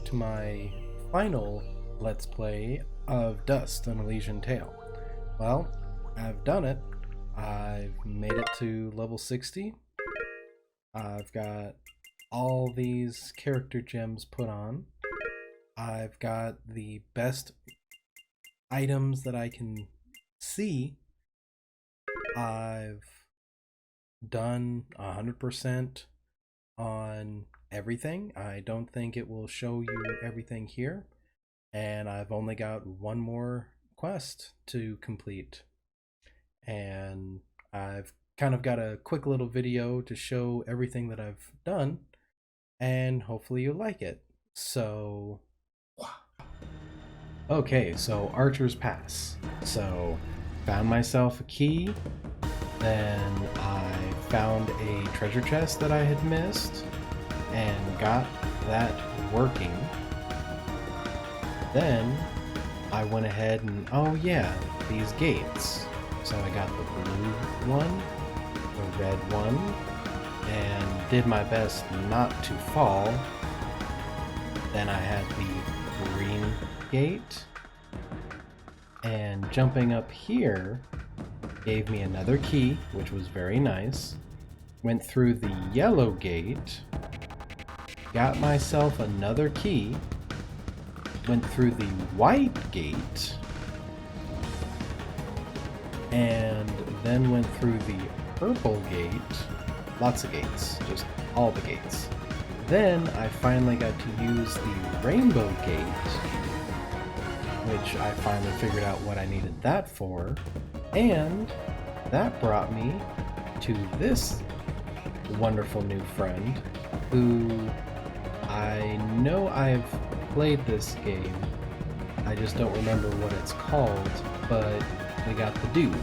to my final Let's Play of Dust on AnElysianTail. Well, I've done it. I've made it to level 60. I've got all these character gems put on. I've got the best items that I can see. I've done 100% on everything. I don't think it will show you everything here. And I've only got one more quest to complete. And I've kind of got a quick little video to show everything that I've done. And hopefully you like it. So, okay, so Archer's Pass. So, found myself a key. Then I found a treasure chest that I had missed and got that working. Then I went ahead and, oh yeah, these gates. So I got the blue one, the red one, and did my best not to fall. Then I had the green gate, and jumping up here gave me another key, which was very nice. Went through the yellow gate, got myself another key, went through the white gate, and then went through the purple gate. Lots of gates, just all the gates. Then I finally got to use the rainbow gate, which I finally figured out what I needed that for. And that brought me to this wonderful new friend who I know I've played this game. I just don't remember what it's called, but we got the dude.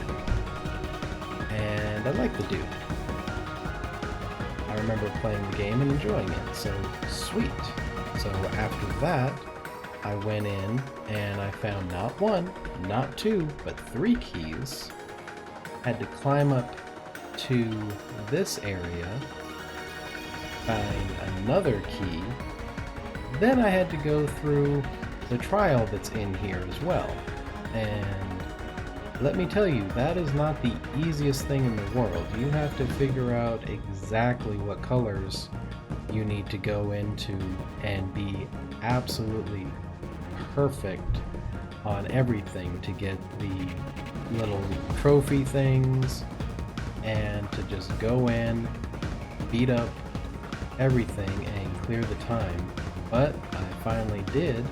And I like the dude. I remember playing the game and enjoying it, so sweet. So after that, I went in and I found not one, not two, but 3 keys. Had to climb up to this area, find another key. Then I had to go through the trial that's in here as well. And let me tell you, that is not the easiest thing in the world. You have to figure out exactly what colors you need to go into and be absolutely perfect on everything to get the little trophy things and to just go in, beat up everything and clear the time. But I finally did,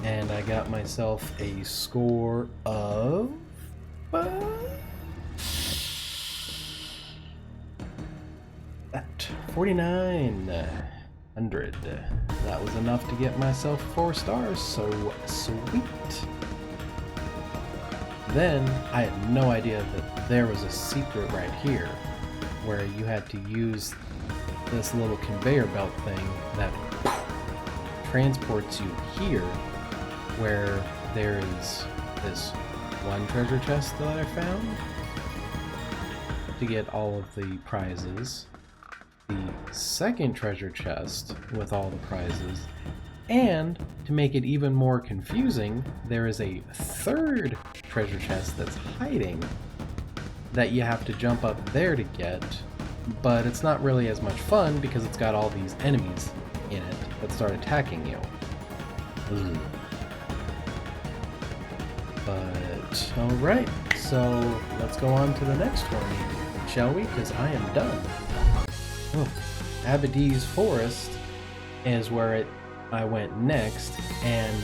and I got myself a score of 4,900. That was enough to get myself 4 stars, so sweet. Then I had no idea that there was a secret right here where you had to use this little conveyor belt thing that transports you here, where there is this one treasure chest that I found to get all of the prizes, the second treasure chest with all the prizes, and to make it even more confusing, there is a third treasure chest that's hiding that you have to jump up there to get, but it's not really as much fun because it's got all these enemies in it that start attacking you. But alright, so let's go on to the next one, shall we? Because I am done. Abedis Forest is where I went next, and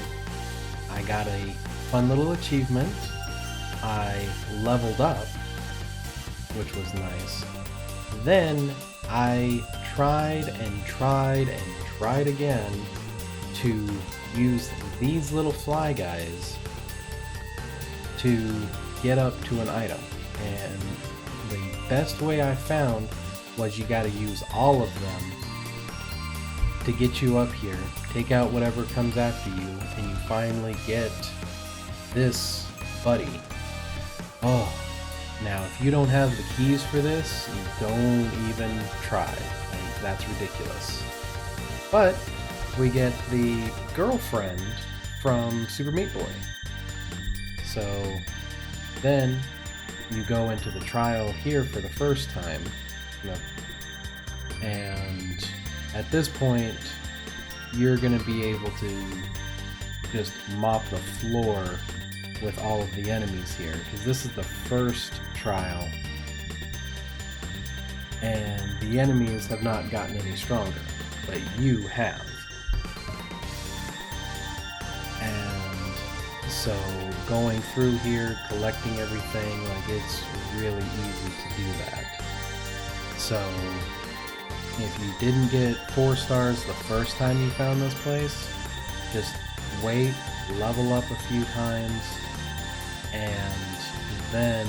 I got a fun little achievement. I leveled up, which was nice. Then I tried and tried and tried again to use these little fly guys to get up to an item. And the best way I found was you gotta use all of them to get you up here. Take out whatever comes after you, and you finally get this buddy. Oh, now if you don't have the keys for this, you don't even try. Like, that's ridiculous. But we get the girlfriend from Super Meat Boy. So then you go into the trial here for the first time. And at this point, you're going to be able to just mop the floor with all of the enemies here, because this is the first trial, and the enemies have not gotten any stronger, but you have. And so going through here, collecting everything, like, it's really easy to do that. So if you didn't get 4 stars the first time you found this place, just wait, level up a few times, and then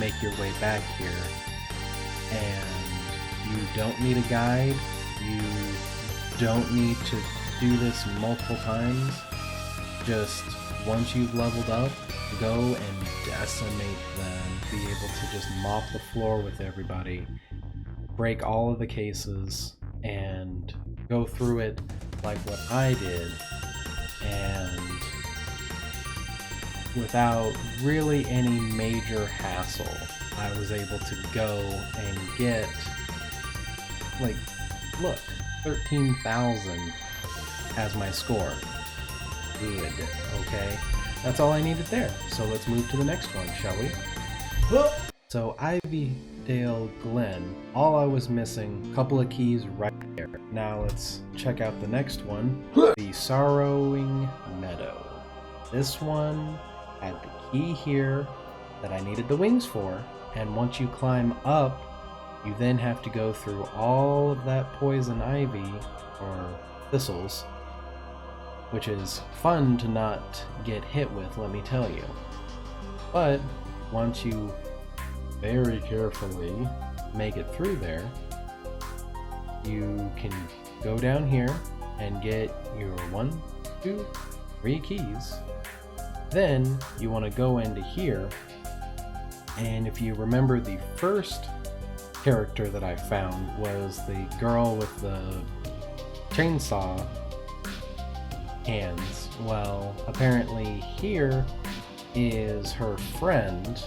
make your way back here. And you don't need a guide, you don't need to do this multiple times. Just once you've leveled up, go and decimate them, be able to just mop the floor with everybody, break all of the cases, and go through it like what I did, and without really any major hassle, I was able to go and get, like, look, 13,000 as my score. Good, okay? That's all I needed there. So let's move to the next one, shall we? So Ivydale Glen, all I was missing, a couple of keys right there. Now let's check out the next one, the Sorrowing Meadow. This one had the key here that I needed the wings for, and once you climb up, you then have to go through all of that poison ivy, or thistles, which is fun to not get hit with, let me tell you. But once you very carefully make it through there, you can go down here and get your 1, 2, 3 keys. Then you want to go into here, and if you remember, the first character that I found was the girl with the chainsaw hands. Well, apparently here is her friend,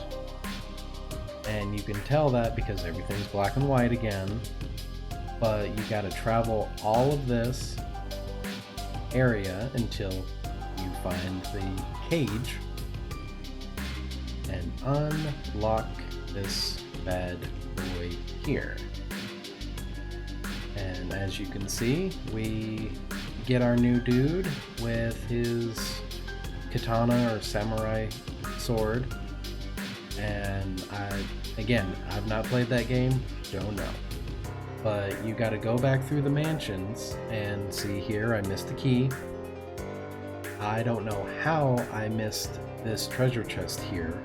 and you can tell that because everything's black and white again, but you gotta travel all of this area until you find the cage and unlock this bad boy here. And as you can see, we get our new dude with his katana or samurai sword, and I've not played that game, don't know. But you gotta go back through the mansions and see here, I missed a key. I don't know how I missed this treasure chest here,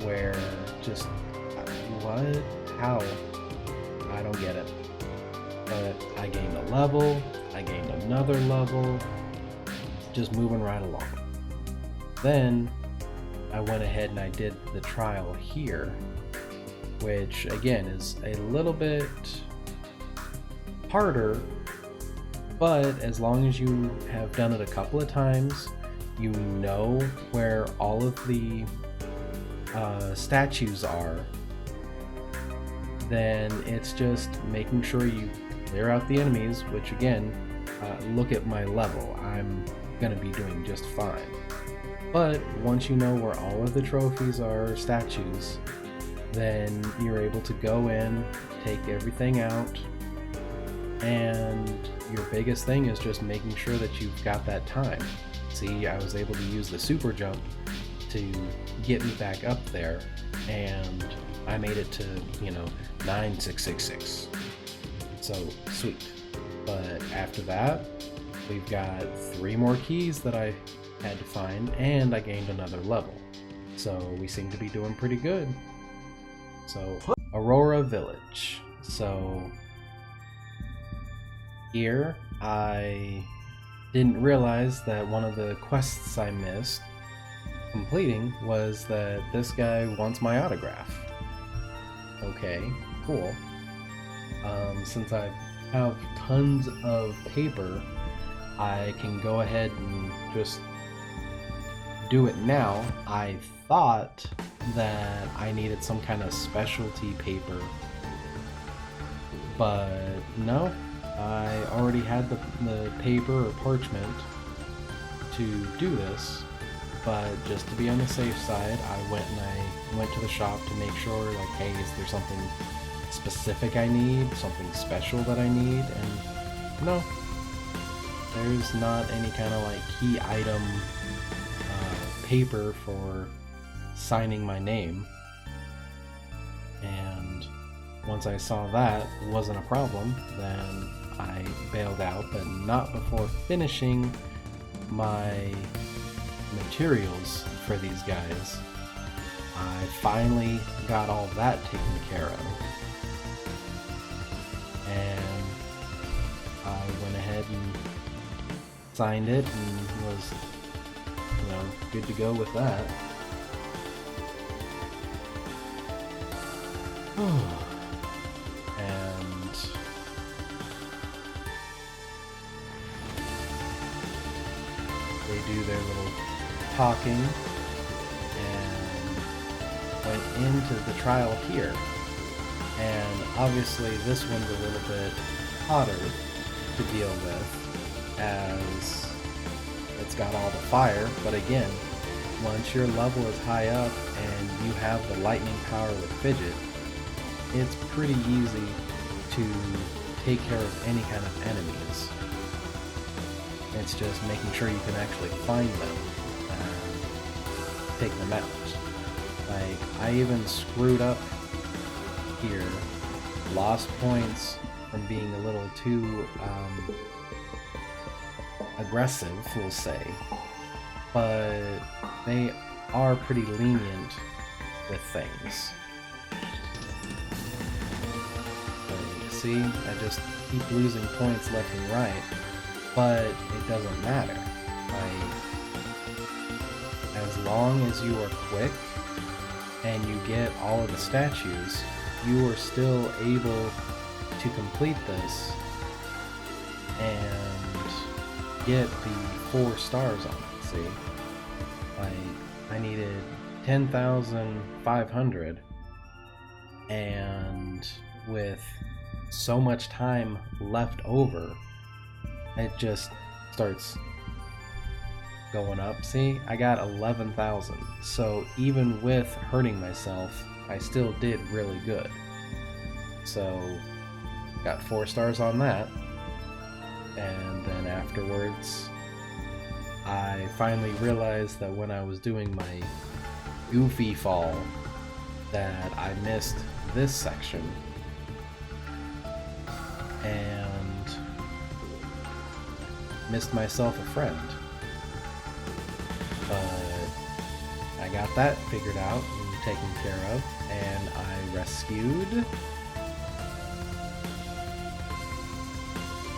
where just, what? How? I don't get it. But I gained a level, I gained another level, just moving right along. Then I went ahead and I did the trial here, which again is a little bit harder, but as long as you have done it a couple of times, you know where all of the statues are, then it's just making sure you clear out the enemies, which again, look at my level, I'm gonna be doing just fine. But once you know where all of the trophies are, statues, then you're able to go in, take everything out, and your biggest thing is just making sure that you've got that time. See, I was able to use the super jump to get me back up there, and I made it to, 9666. So, sweet. But after that, we've got 3 more keys that I had to find, and I gained another level. So we seem to be doing pretty good. So, Aurora Village. So, here, I didn't realize that one of the quests I missed completing was that this guy wants my autograph. Okay, cool. Since I have tons of paper, I can go ahead and just do it now. I thought that I needed some kind of specialty paper, but no, I already had the paper or parchment to do this. But just to be on the safe side, I went to the shop to make sure, like, hey, is there something specific I need, something special that I need? And no, there's not any kind of like key item paper for signing my name. And once I saw that wasn't a problem, then I bailed out, but not before finishing my materials for these guys. I finally got all that taken care of, and I went ahead and signed it and was, good to go with that. And they do their little talking and went into the trial here. And obviously this one's a little bit hotter to deal with, as it's got all the fire, but again, once your level is high up and you have the lightning power with Fidget, it's pretty easy to take care of any kind of enemies. It's just making sure you can actually find them and take them out. Like, I even screwed up here, lost points from being a little too aggressive, we'll say, but they are pretty lenient with things. Like, see, I just keep losing points left and right, but it doesn't matter. Like, as long as you are quick and you get all of the statues, you are still able to complete this and get the 4 stars on it, see? Like, I needed 10,500, and with so much time left over, it just starts going up. See, I got 11,000, so even with hurting myself, I still did really good. So, got 4 stars on that. And then afterwards, I finally realized that when I was doing my goofy fall, that I missed this section. And missed myself a friend. But I got that figured out and taken care of, and I rescued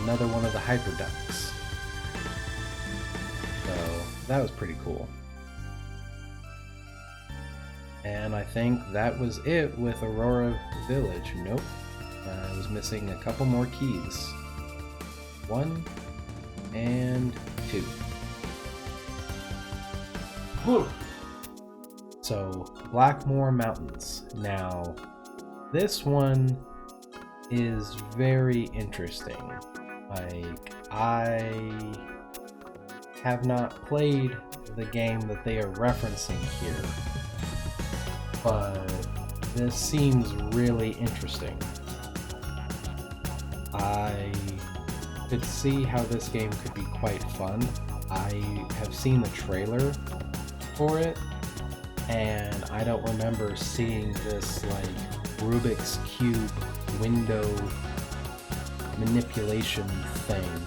another one of the hyperducks. So that was pretty cool. And I think that was it with Aurora Village. Nope. I was missing a couple more keys. 1 and 2. So, Blackmore Mountains. Now, this one is very interesting. Like, I have not played the game that they are referencing here, but this seems really interesting. I could see how this game could be quite fun. I have seen the trailer for it, and I don't remember seeing this like Rubik's Cube window manipulation thing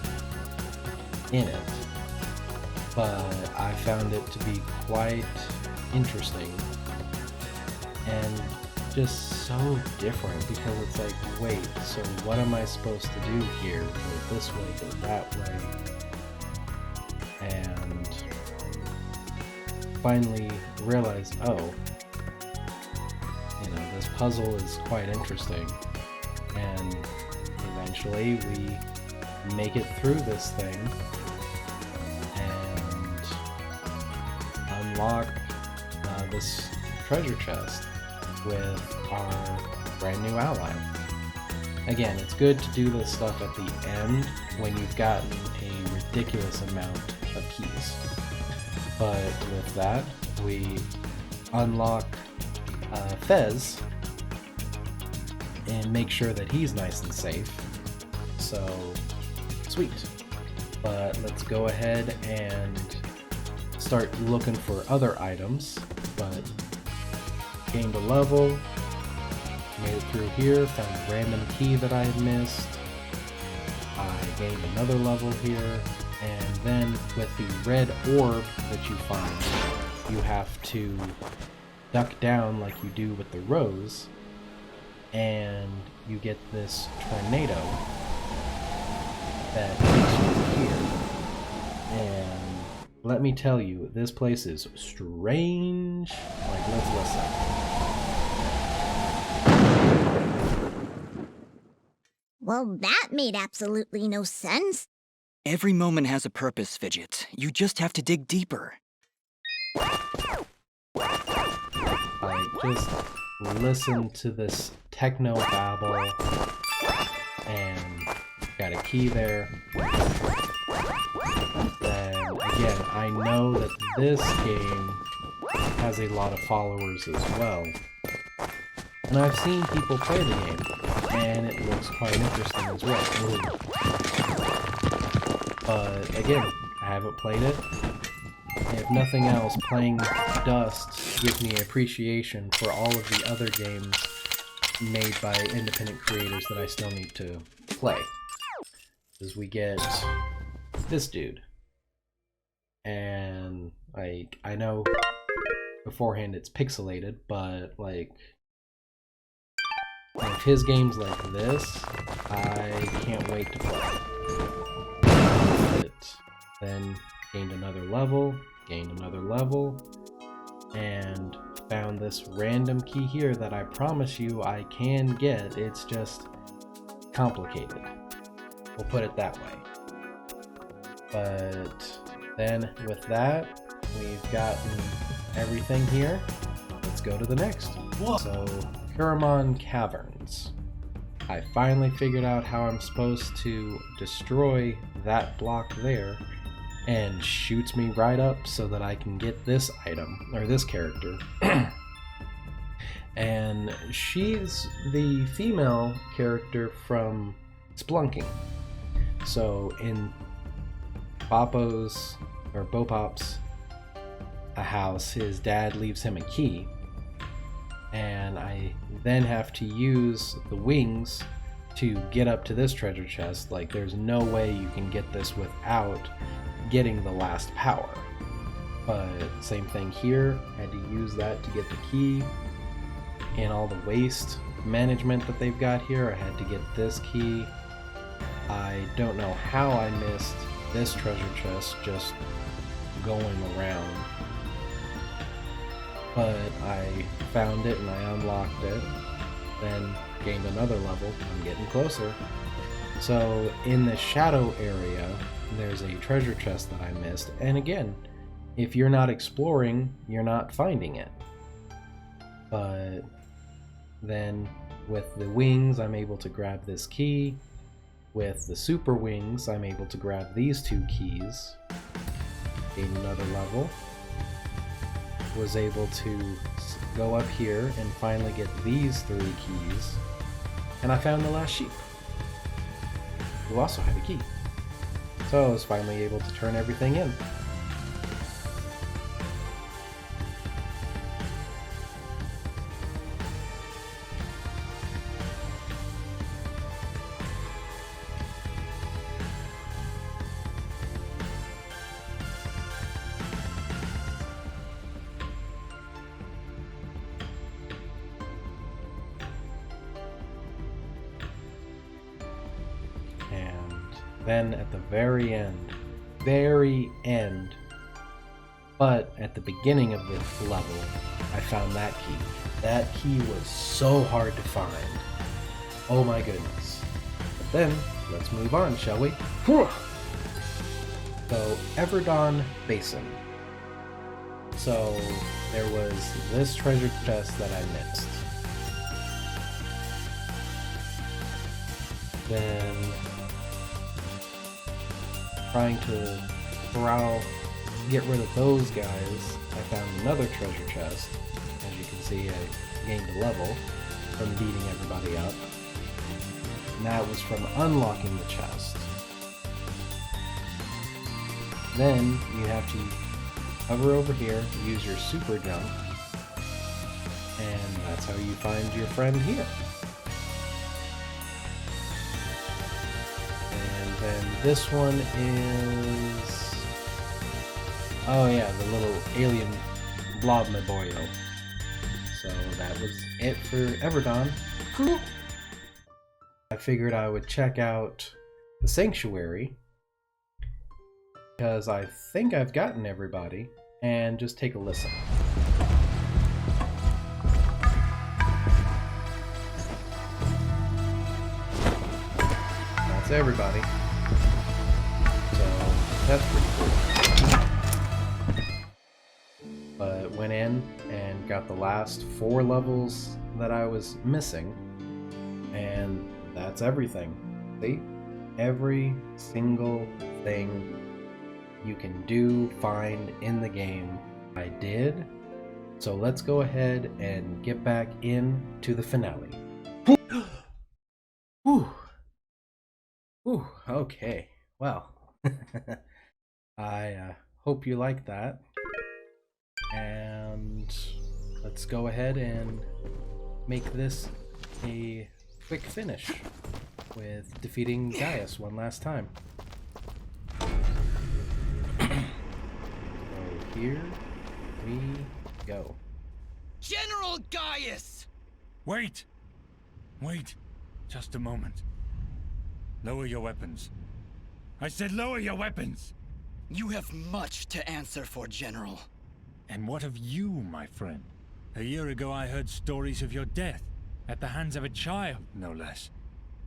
in it, but I found it to be quite interesting and just so different, because it's like, wait, so what am I supposed to do here? Go this way, go that way. And finally realized, oh, this puzzle is quite interesting. And eventually we make it through this thing, unlock this treasure chest with our brand new ally. Again, it's good to do this stuff at the end when you've gotten a ridiculous amount of keys. But with that, we unlock Fez and make sure that he's nice and safe. So, sweet. But let's go ahead and start looking for other items. But gained a level, made it through here, found a random key that I had missed. I gained another level here, and then with the red orb that you find, you have to duck down like you do with the rose, and you get this tornado that takes you here. And let me tell you, this place is strange. Like, let's listen. Well, that made absolutely no sense. Every moment has a purpose, Fidget. You just have to dig deeper. Like, just listen to this techno babble, and got a key there. Then again, I know that this game has a lot of followers as well, and I've seen people play the game, and it looks quite interesting as well. Ooh. But again, I haven't played it. If nothing else, playing Dust gives me appreciation for all of the other games made by independent creators that I still need to play. As we get this dude. And, like, I know beforehand it's pixelated, but, like, if his game's like this, I can't wait to play. Then gained another level, and found this random key here that I promise you I can get. It's just complicated. We'll put it that way. But then with that, we've gotten everything here. Let's go to the next. Whoa. So, Paramount Caverns. I finally figured out how I'm supposed to destroy that block there, and shoots me right up so that I can get this item, or this character. And she's the female character from Splunking. So in Bopop's a house, his dad leaves him a key, and I then have to use the wings to get up to this treasure chest. Like, there's no way you can get this without getting the last power. But same thing here, had to use that to get the key. And all the waste management that they've got here, I had to get this key. I don't know how I missed this treasure chest just going around, but I found it and I unlocked it, then gained another level. I'm getting closer. So in the shadow area, there's a treasure chest that I missed, and again, if you're not exploring, you're not finding it. But then with the wings, I'm able to grab this key. With the super wings, I'm able to grab these two keys. Gain another level. Was able to go up here and finally get these 3 keys. And I found the last sheep, who also had a key. So I was finally able to turn everything in. Then at the very end, but at the beginning of the level, I found that key. That key was so hard to find. Oh my goodness. But then, let's move on, shall we? So, Everdon Basin. So there was this treasure chest that I missed. Then trying to get rid of those guys, I found another treasure chest. As you can see, I gained a level from beating everybody up. And that was from unlocking the chest. Then you have to hover over here, use your super jump, and that's how you find your friend here. And then this one is... oh yeah, the little alien Blobmaboyo. So that was it for Everdon. I figured I would check out the Sanctuary, because I think I've gotten everybody, and just take a listen. That's everybody. So that's pretty cool. But went in and got the last 4 levels that I was missing, and that's everything. See? Every single thing you can do, find in the game, I did. So let's go ahead and get back into the finale. Whew. Whew. Okay. Well, I hope you like that. And let's go ahead and make this a quick finish with defeating Gaius one last time. So here we go. General Gaius! Wait! Wait. Just a moment. Lower your weapons. I said lower your weapons! You have much to answer for, General. And what of you, my friend? A year ago I heard stories of your death, at the hands of a child, no less.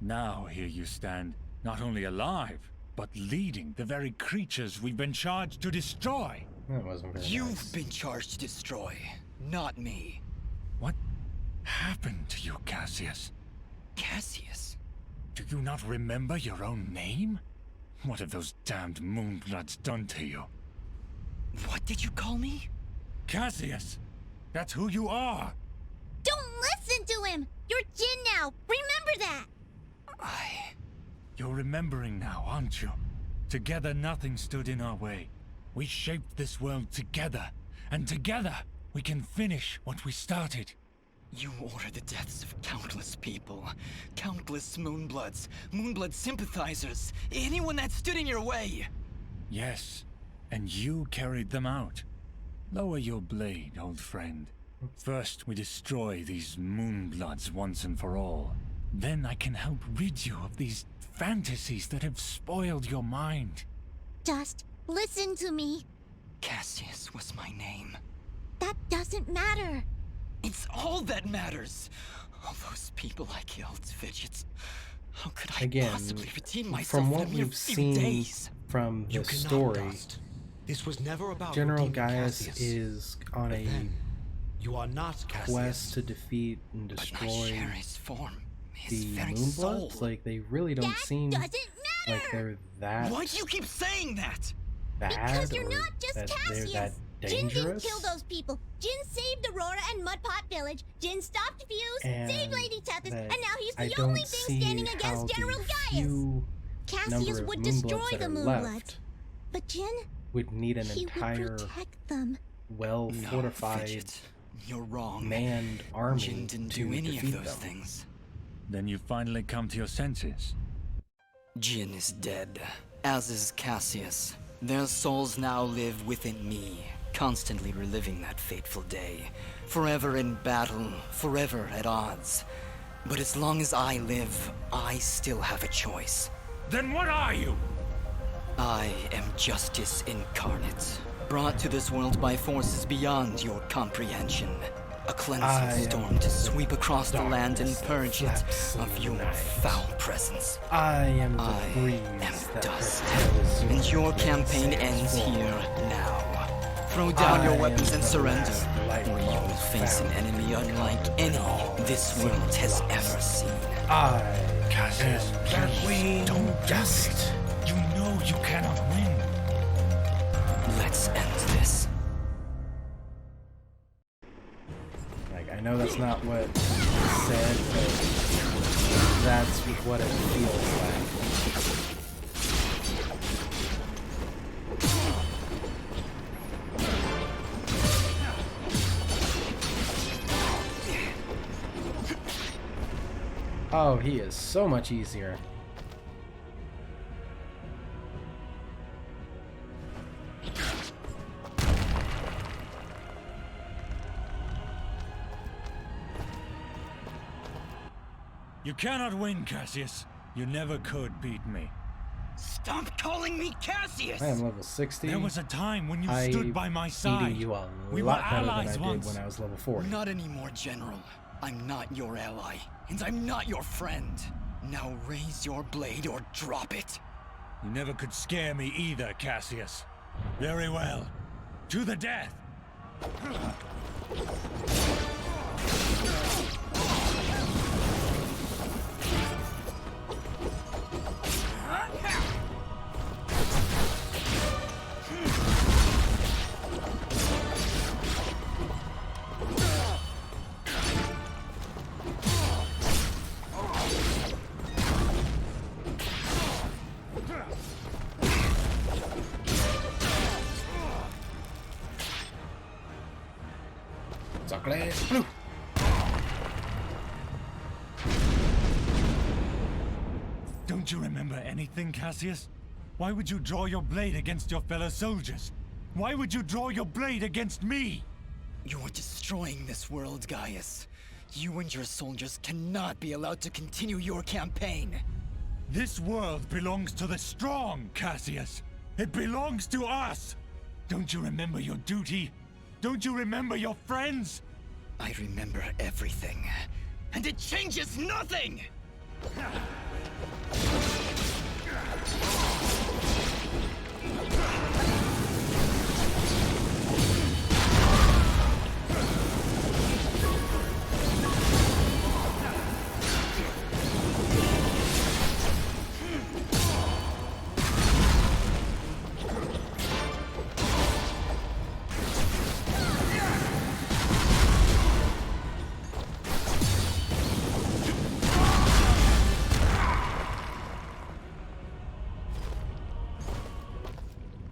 Now here you stand, not only alive, but leading the very creatures we've been charged to destroy. That wasn't very You've nice. been charged to destroy, not me. What happened to you, Cassius? Cassius? Do you not remember your own name? What have those damned Moonbloods done to you? What did you call me? Cassius! That's who you are! Don't listen to him! You're Jin now! Remember that! You're remembering now, aren't you? Together nothing stood in our way. We shaped this world together, and together we can finish what we started. You ordered the deaths of countless people. Countless Moonbloods. Moonblood sympathizers. Anyone that stood in your way. Yes, and you carried them out. Lower your blade, old friend. First we destroy these Moonbloods once and for all. Then I can help rid you of these fantasies that have spoiled your mind. Just listen to me. Cassius was my name. That doesn't matter. It's all that matters. All those people I killed, Fidgets. How could I Again, possibly redeem myself from in what a mere we've few seen days? from You the cannot, story, Dust. This was never about General redeeming Gaius Cassius. is on But a then, you are not Cassius. quest to defeat and But my destroy Sheri's form, his the very soul. Moonbloods. Like, they really don't That seem doesn't matter! like they're that Why do you keep saying that? bad, Because you're or not just that Cassius! they're that Jin didn't dangerous. kill those people. Jin saved Aurora and Mudpot Village. Jin stopped Fuse, And saved Lady Tethys, that and now he's I the don't only thing see standing how against General the Gaius. few Cassius number would of destroy Moonbloods that the are Moonbloods. left But Jin, would need an he entire would protect them. No, well-fortified, Fidget. You're wrong. manned army Jin didn't to do any defeat of those them. things. Then you finally come to your senses. Jin is dead, as is Cassius. Their souls now live within me, constantly reliving that fateful day. Forever in battle, forever at odds. But as long as I live, I still have a choice. Then what are you? I am justice incarnate, brought to this world by forces beyond your comprehension. A I cleansing am storm to sweep across the land and darkness that purge it flaps in of the your night. foul presence. I am the I breeze am that dust, propels and your wind campaign sails ends forward. here now. Throw down your I weapons am and the surrender, last or you will face an enemy unlike any this world has ever seen. I Cassius, am please, don't do dust. it. You know you cannot win. Let's end this. Like, I know that's not what it said, but that's what it feels like. Oh, he is so much easier. You cannot win, Cassius. You never could beat me. Stop calling me Cassius! I am level 60. There was a time when you I stood by my side. beating you a We were lot better than I allies did once. when I was level 40. Not anymore, General. I'm not your ally, and I'm not your friend. Now raise your blade or drop it. You never could scare me either, Cassius. Very well. To the death! Chocolate blue. Don't you remember anything, Cassius? Why would you draw your blade against your fellow soldiers? Why would you draw your blade against me? You're destroying this world, Gaius. You and your soldiers cannot be allowed to continue your campaign. This world belongs to the strong, Cassius. It belongs to us. Don't you remember your duty? Don't you remember your friends? I remember everything. And it changes nothing!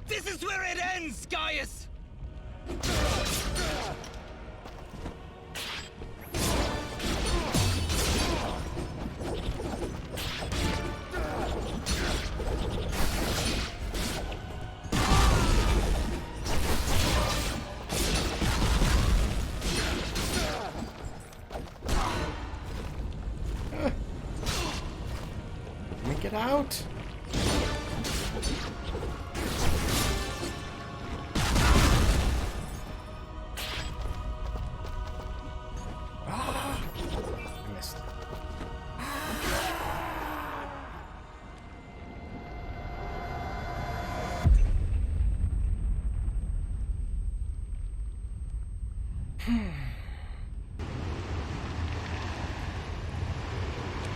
This is where it ends, Gaius! Let me get out. I missed.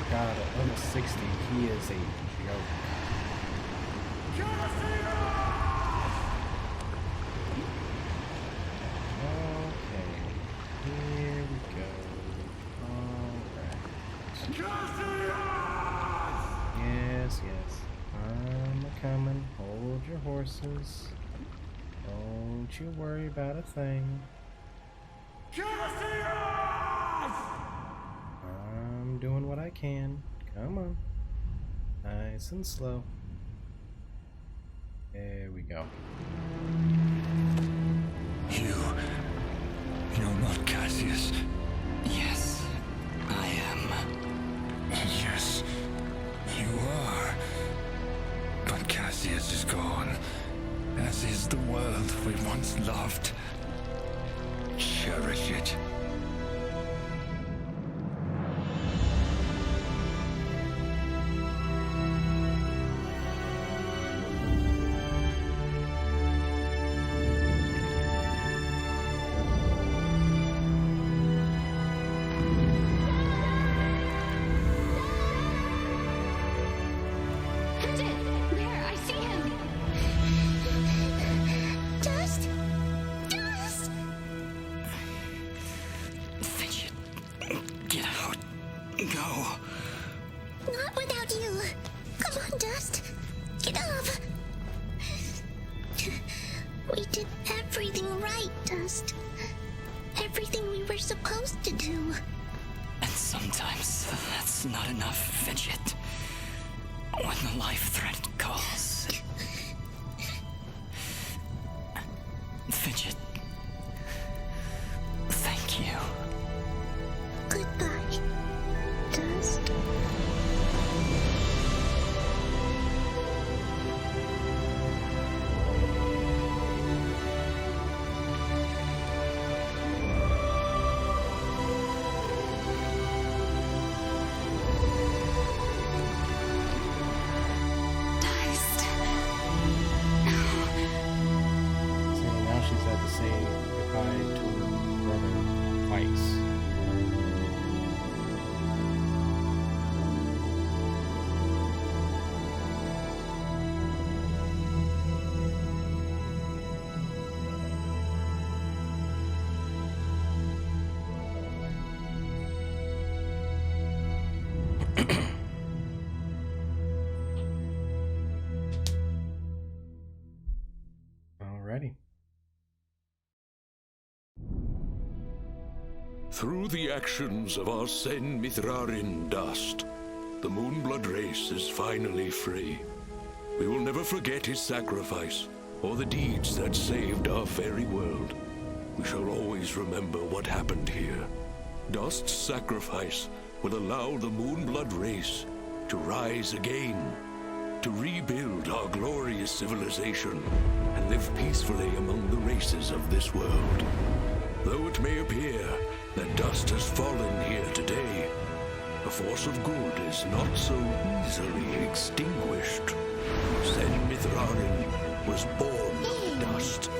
God, at level 60, he is a joke. Okay, here we go. Alright. Yes, yes. I'm a-coming. Hold your horses. Don't you worry about a thing. I'm doing what I can. Come on. Nice and slow. There we go. You're not Cassius. Yes, I am. Yes, you are. But Cassius is gone, as is the world we once loved. Cherish it. No. Not without you. Come on, Dust. Get up. We did everything right, Dust. Everything we were supposed to do. And sometimes that's not enough, Fidget. When the life threat calls. Fidget. Thank you. Goodbye, Dust. So now she's had to say goodbye to her brother twice. Alrighty. Through the actions of our Sen Mithrarin Dust, the Moonblood race is finally free. We will never forget his sacrifice, or the deeds that saved our fairy world. We shall always remember what happened here. Dust's sacrifice will allow the Moonblood race to rise again, to rebuild our glorious civilization, and live peacefully among the races of this world. Though it may appear that Dust has fallen here today, a force of good is not so easily extinguished. Sen Mithrarin was born of dust,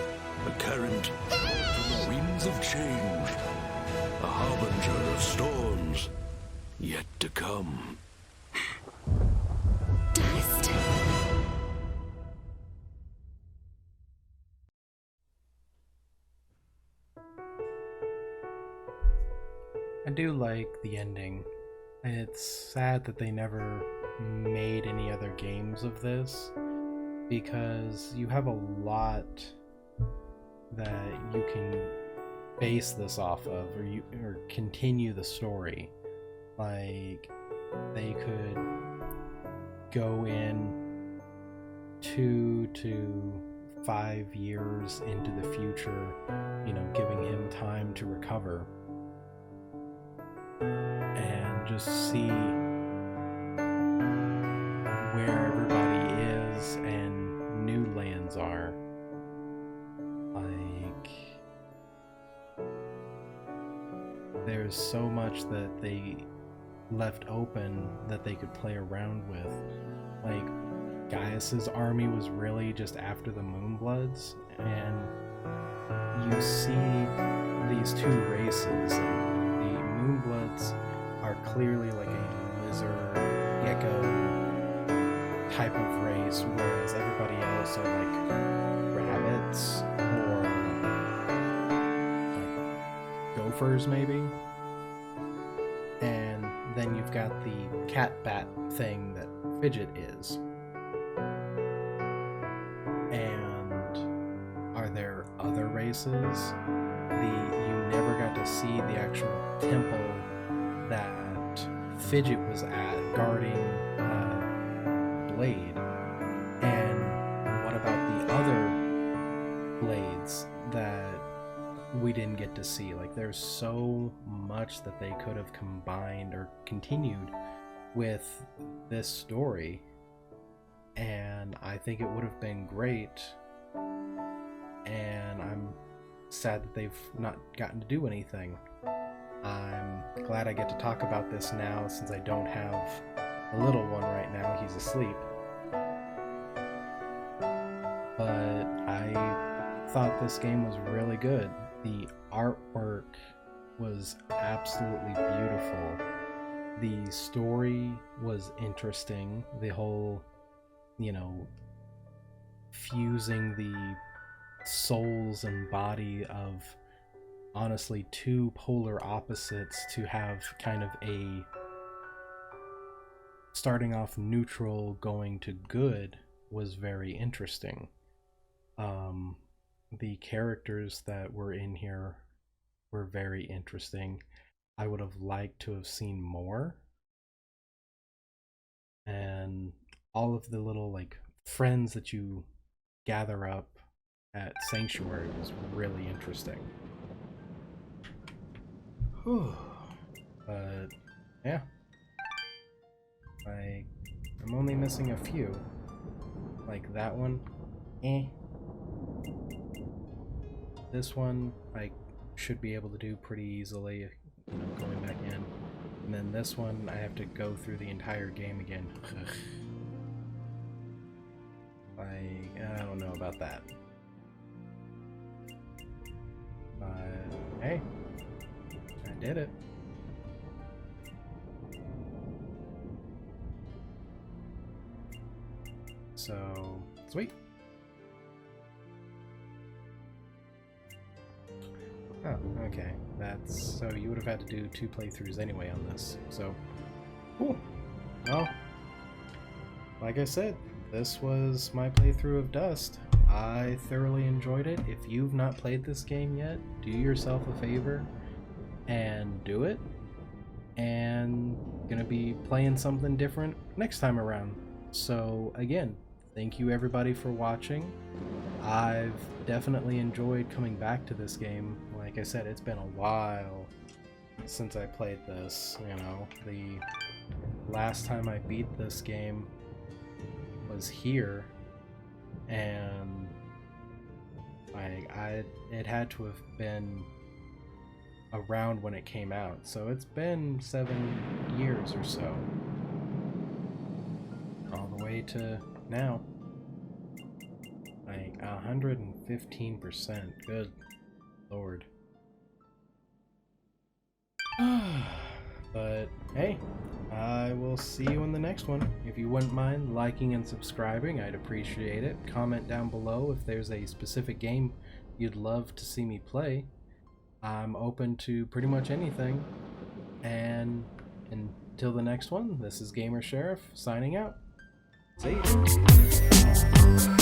a current from the winds of change, a harbinger of storms yet to come. Dust. I do like the ending. It's sad that they never made any other games of this, because you have a lot that you can base this off of, or continue the story. Like, they could go in 2 to 5 years into the future, giving him time to recover, and just see where everybody is and new lands are. Like, there's so much that they left open that they could play around with. Like, Gaius's army was really just after the Moonbloods, and you see these two races. The Moonbloods are clearly like a lizard, gecko type of race, whereas everybody else are like rabbits or like gophers maybe. And then you've got the cat bat thing that Fidget is. And are there other races? You never got to see the actual temple that Fidget was at guarding Blade. And what about the other Blades that we didn't get to see? Like, there's so much that they could have combined or continued with this story, and I think it would have been great. And I'm sad that they've not gotten to do anything. I'm glad I get to talk about this now, since I don't have a little one right now. He's asleep. But I thought this game was really good. The artwork was absolutely beautiful. The story was interesting. The whole, fusing the souls and body of honestly two polar opposites to have kind of a starting off neutral, going to good was very interesting. The characters that were in here were very interesting. I would have liked to have seen more. And all of the little like friends that you gather up at Sanctuary was really interesting. Whew. But yeah, I'm only missing a few, like that one. This one I should be able to do pretty easily, you know, going back in. And then this one I have to go through the entire game again. I don't know about that. But hey, I did it. So, sweet. Oh, okay. That's so you would have had to do 2 playthroughs anyway on this. So, cool. Well, like I said, this was my playthrough of Dust. I thoroughly enjoyed it. If you've not played this game yet, do yourself a favor and do it. And gonna be playing something different next time around. So again, thank you everybody for watching. I've definitely enjoyed coming back to this game. Like I said, it's been a while since I played this, you know. The last time I beat this game was here, and it had to have been around when it came out, so it's been 7 years or so, all the way to now. Like 115%. Good lord. But hey, I will see you in the next one. If you wouldn't mind liking and subscribing, I'd appreciate it. Comment down below if there's a specific game you'd love to see me play. I'm open to pretty much anything. And until the next one, this is Gamer Sheriff signing out. See you.